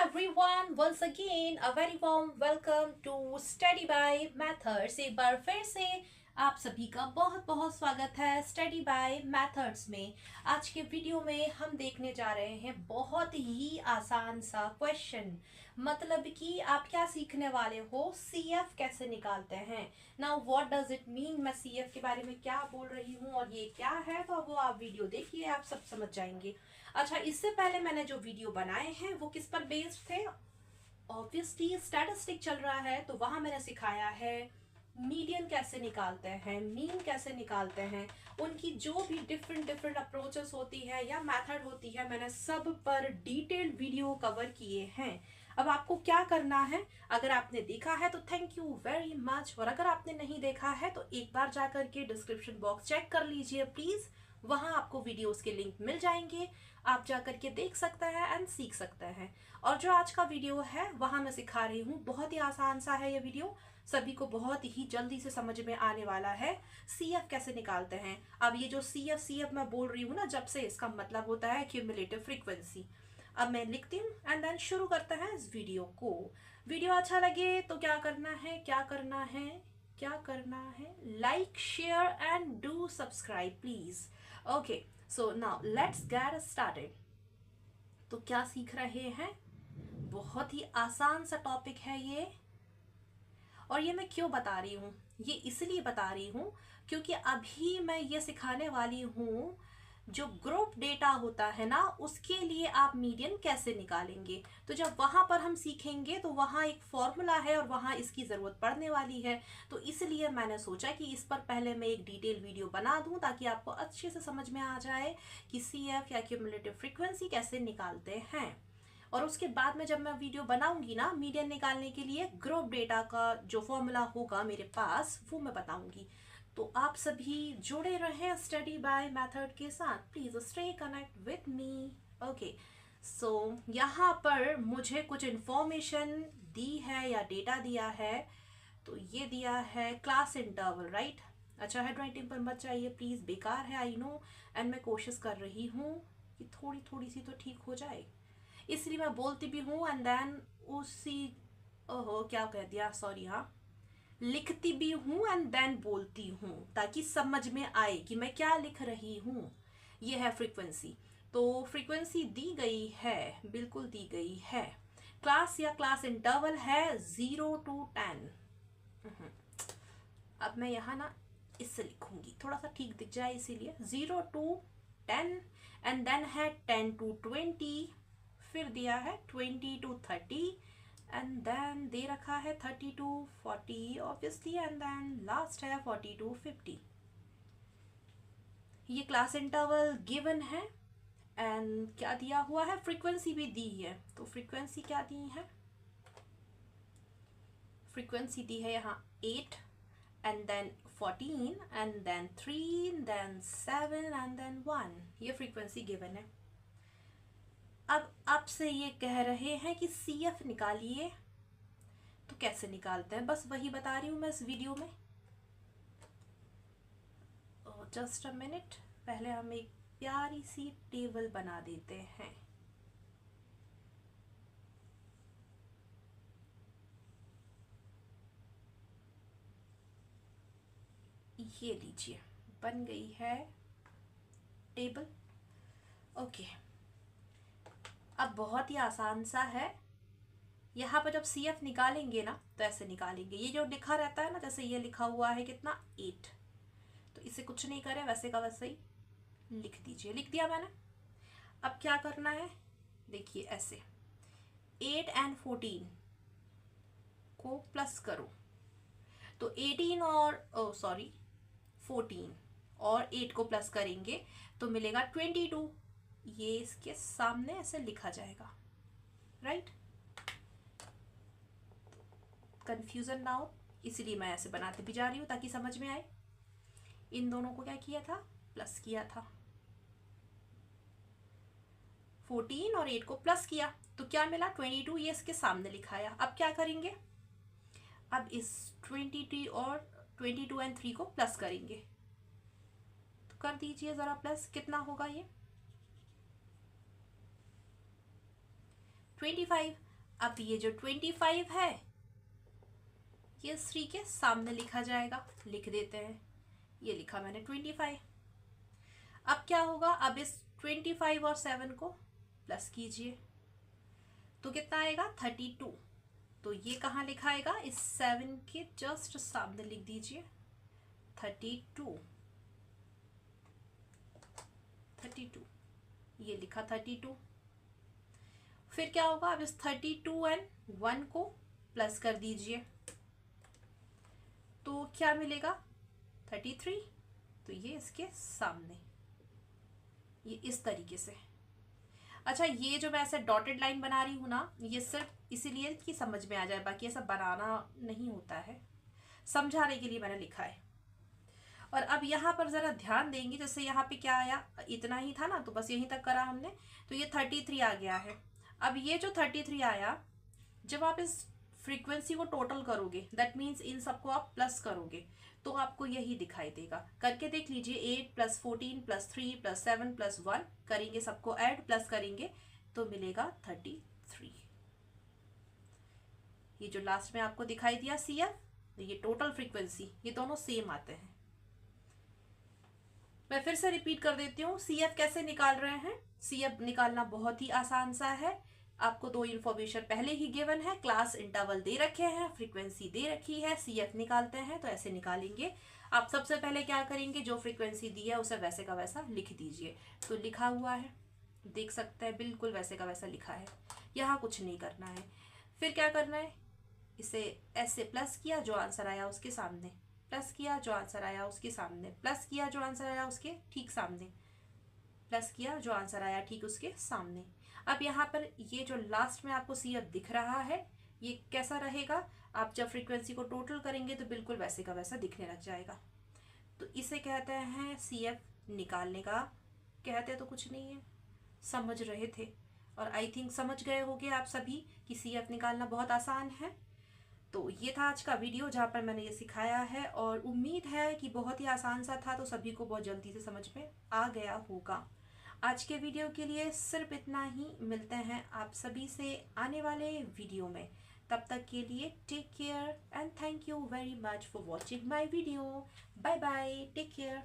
everyone, once again a very warm welcome to Study by Methods। एक बार फिर से आप सभी का बहुत बहुत स्वागत है स्टडी बाय मेथड्स में। आज के वीडियो में हम देखने जा रहे हैं बहुत ही आसान सा क्वेश्चन, मतलब कि आप क्या सीखने वाले हो, सीएफ कैसे निकालते हैं। Now what does it mean, मैं सीएफ के बारे में क्या बोल रही हूँ और ये क्या है, तो वो आप वीडियो देखिए, आप सब समझ जाएंगे। अच्छा, इससे पहले मैंने जो वीडियो बनाए हैं वो किस पर बेस्ड थे? ऑब्वियसली स्टैटिस्टिक चल रहा है, तो वहां मैंने सिखाया है मीडियन कैसे निकालते हैं, मीन कैसे निकालते हैं, उनकी जो भी डिफरेंट अप्रोचेस होती है या मेथड होती है, मैंने सब पर डिटेल्ड वीडियो कवर किए हैं। अब आपको क्या करना है, अगर आपने देखा है तो थैंक यू वेरी मच, और अगर आपने नहीं देखा है तो एक बार जाकर के डिस्क्रिप्शन बॉक्स चेक कर लीजिए प्लीज, वहां आपको वीडियोस के लिंक मिल जाएंगे, आप जाकर के देख सकते हैं एंड सीख सकते हैं। और जो आज का वीडियो है वहां मैं सिखा रही हूँ, बहुत ही आसान सा है ये वीडियो, सभी को बहुत ही जल्दी से समझ में आने वाला है। सीएफ कैसे निकालते हैं। अब ये जो सीएफ मैं बोल रही हूँ ना, जब से, इसका मतलब होता है क्यूमुलेटिव फ्रीक्वेंसी। अब मैं लिखती हूँ एंड देन शुरू करते हैं इस वीडियो को। वीडियो अच्छा लगे तो क्या करना है, like share and do subscribe please. Okay, so now let's get started. तो क्या सीख रहे हैं, बहुत ही आसान सा टॉपिक है ये। और ये मैं क्यों बता रही हूँ, ये इसलिए बता रही हूँ क्योंकि अभी मैं ये सिखाने वाली हूँ जो ग्रुप डेटा होता है ना, उसके लिए आप मीडियन कैसे निकालेंगे। तो जब वहां पर हम सीखेंगे तो वहां एक फॉर्मूला है और वहां इसकी जरूरत पड़ने वाली है, तो इसलिए मैंने सोचा कि इस पर पहले मैं एक डिटेल वीडियो बना दूं ताकि आपको अच्छे से समझ में आ जाए कि सीएफ या क्यूमुलेटिव फ्रीक्वेंसी कैसे निकालते हैं। और उसके बाद में जब मैं वीडियो बनाऊंगी ना मीडियन निकालने के लिए, ग्रुप डेटा का जो फॉर्मूला होगा मेरे पास वो मैं बताऊंगी। तो आप सभी जुड़े रहें स्टडी बाय मेथड के साथ, please stay connect with me. Okay, so यहाँ पर मुझे कुछ इंफॉर्मेशन दी है या डेटा दिया है, तो ये दिया है क्लास इंटरवल, राइट। अच्छा, हैंड राइटिंग पर मत जाइए प्लीज, बेकार है आई नो, एंड मैं कोशिश कर रही हूँ कि थोड़ी थोड़ी सी तो ठीक हो जाए, इसलिए मैं बोलती भी हूँ एंड देन उसी, ओहो क्या कह दिया, सॉरी, हाँ, लिखती भी हूँ एंड देन बोलती हूँ ताकि समझ में आए कि मैं क्या लिख रही हूँ। ये है फ्रीक्वेंसी, तो फ्रीक्वेंसी दी गई है, बिल्कुल दी गई है। क्लास या क्लास इंटरवल है 0 to 10। अब मैं यहाँ ना इससे लिखूंगी, थोड़ा सा ठीक दिख जाए इसीलिए, 0 to 10, एंड देन है 10 to 20, फिर दिया है 20 to 30, एंड देन दे रखा है 30 to 40 obviously, and then last है 40 to 50। ये क्लास इंटरवल गिवन है एंड क्या दिया हुआ है, फ्रीक्वेंसी भी दी है। तो फ्रीक्वेंसी क्या दी है, फ्रीक्वेंसी दी है यहाँ 8 and then 14 and then 3 then 7 and then 1, ये फ्रीक्वेंसी गिवन है। अब आपसे ये कह रहे हैं कि सीएफ निकालिए, तो कैसे निकालते हैं, बस वही बता रही हूं मैं इस वीडियो में। जस्ट अ मिनट, पहले हम एक प्यारी सी टेबल बना देते हैं। ये लीजिए, बन गई है टेबल। ओके, अब बहुत ही आसान सा है, यहाँ पर जब सीएफ निकालेंगे ना तो ऐसे निकालेंगे, ये जो लिखा रहता है ना, जैसे ये लिखा हुआ है कितना 8, तो इसे कुछ नहीं करें, वैसे का वैसे ही लिख दीजिए, लिख दिया मैंने। अब क्या करना है, देखिए ऐसे 8 and 14 को प्लस करो, तो 18 और 14 और 8 को प्लस करेंगे तो मिलेगा 22, ये इसके सामने ऐसे लिखा जाएगा, राइट। कंफ्यूजन ना हो इसलिए मैं ऐसे बनाते भी जा रही हूँ ताकि समझ में आए। इन दोनों को क्या किया था, प्लस किया था, 14 और 8 को प्लस किया तो क्या मिला 22, ये इसके सामने लिखाया। अब क्या करेंगे, अब इस 22 और 22 एंड 3 को प्लस करेंगे, तो कर दीजिए जरा प्लस, कितना होगा ये 25। अब ये जो 25 है ये 3 के सामने लिखा जाएगा, लिख देते हैं। ये लिखा मैंने 25। अब क्या होगा, अब इस 25 और 7 को प्लस कीजिए तो कितना आएगा 32। तो ये कहाँ लिखाएगा, इस 7 के जस्ट सामने लिख दीजिए 32। ये लिखा 32। फिर क्या होगा, अब इस 32 एंड 1 को प्लस कर दीजिए तो क्या मिलेगा 33। तो ये इसके सामने, ये इस तरीके से। अच्छा, ये जो मैं ऐसे डॉटेड लाइन बना रही हूँ ना, ये सिर्फ इसीलिए कि समझ में आ जाए, बाकी ऐसा बनाना नहीं होता है, समझाने के लिए मैंने लिखा है। और अब यहाँ पर जरा ध्यान देंगे, जैसे यहाँ पे क्या आया, इतना ही था ना, तो बस यहीं तक करा हमने, तो ये 33 आ गया है। अब ये जो 33 आया, जब आप इस फ्रीक्वेंसी को टोटल करोगे, दैट मीन्स इन सबको आप प्लस करोगे, तो आपको यही दिखाई देगा। करके देख लीजिए, 8 + 14 + 3 + 7 + 1 करेंगे, सबको ऐड प्लस करेंगे तो मिलेगा 33। ये जो लास्ट में आपको दिखाई दिया CF, ये टोटल फ्रीक्वेंसी, ये दोनों सेम आते हैं। मैं फिर से रिपीट कर देती हूँ, CF कैसे निकाल रहे हैं। CF निकालना बहुत ही आसान सा है। आपको 2 इन्फॉर्मेशन पहले ही गिवन है, क्लास इंटरवल दे रखे हैं, फ्रीक्वेंसी दे रखी है, CF निकालते हैं तो ऐसे निकालेंगे। आप सबसे पहले क्या करेंगे, जो फ्रीक्वेंसी दी है उसे वैसे का वैसा लिख दीजिए। तो लिखा हुआ है, देख सकते हैं, बिल्कुल वैसे का वैसा लिखा है, यहाँ कुछ नहीं करना है। फिर क्या करना है, इसे ऐसे प्लस किया, जो आंसर आया उसके सामने, प्लस किया, जो आंसर आया उसके सामने, प्लस किया, जो आंसर आया उसके ठीक सामने, प्लस किया, जो आंसर आया ठीक उसके सामने। अब यहाँ पर ये जो लास्ट में आपको CF दिख रहा है, ये कैसा रहेगा, आप जब फ्रीक्वेंसी को टोटल करेंगे तो बिल्कुल वैसे का वैसा दिखने लग जाएगा। तो इसे कहते हैं CF निकालने का। कहते तो कुछ नहीं है, समझ रहे थे, और आई थिंक समझ गए होंगे आप सभी कि CF निकालना बहुत आसान है। तो ये था आज का वीडियो जहाँ पर मैंने ये सिखाया है, और उम्मीद है कि बहुत ही आसान सा था, तो सभी को बहुत जल्दी से समझ में आ गया होगा। आज के वीडियो के लिए सिर्फ इतना ही। मिलते हैं आप सभी से आने वाले वीडियो में। तब तक के लिए take care and thank you very much for watching my video. Bye bye, take care.